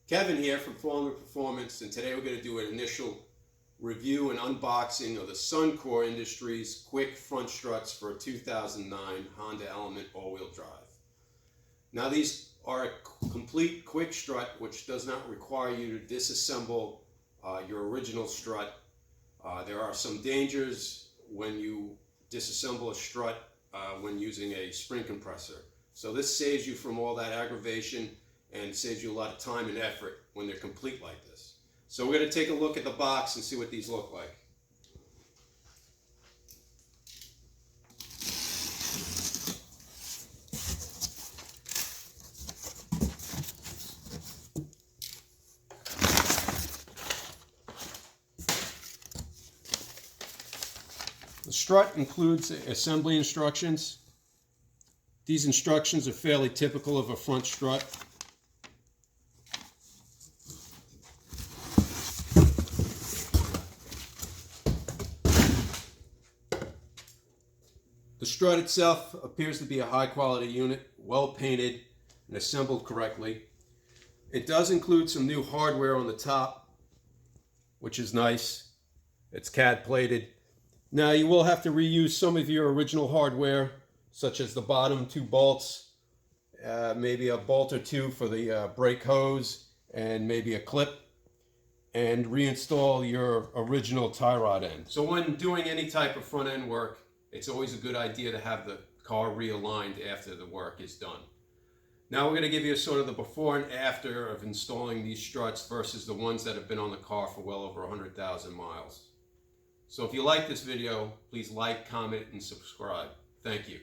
Kevin here from Fallen Performance, and today we're going to do an initial review and unboxing of the Suncore Industries quick front struts for a 2009 Honda Element all-wheel drive. Now these are a complete quick strut which does not require you to disassemble your original strut. There are some dangers when you disassemble a strut when using a spring compressor. So this saves you from all that aggravation and saves you a lot of time and effort when they're complete like this. So we're going to take a look at the box and see what these look like. The strut includes assembly instructions. These instructions are fairly typical of a front strut. The strut itself appears to be a high quality unit, well painted and assembled correctly. It does include some new hardware on the top, which is nice. It's CAD plated. Now you will have to reuse some of your original hardware, such as the bottom two bolts, maybe a bolt or two for the brake hose, and maybe a clip, and reinstall your original tie rod end. So when doing any type of front end work, it's always a good idea to have the car realigned after the work is done. Now we're going to give you sort of the before and after of installing these struts versus the ones that have been on the car for well over 100,000 miles. So if you like this video, please like, comment, and subscribe. Thank you.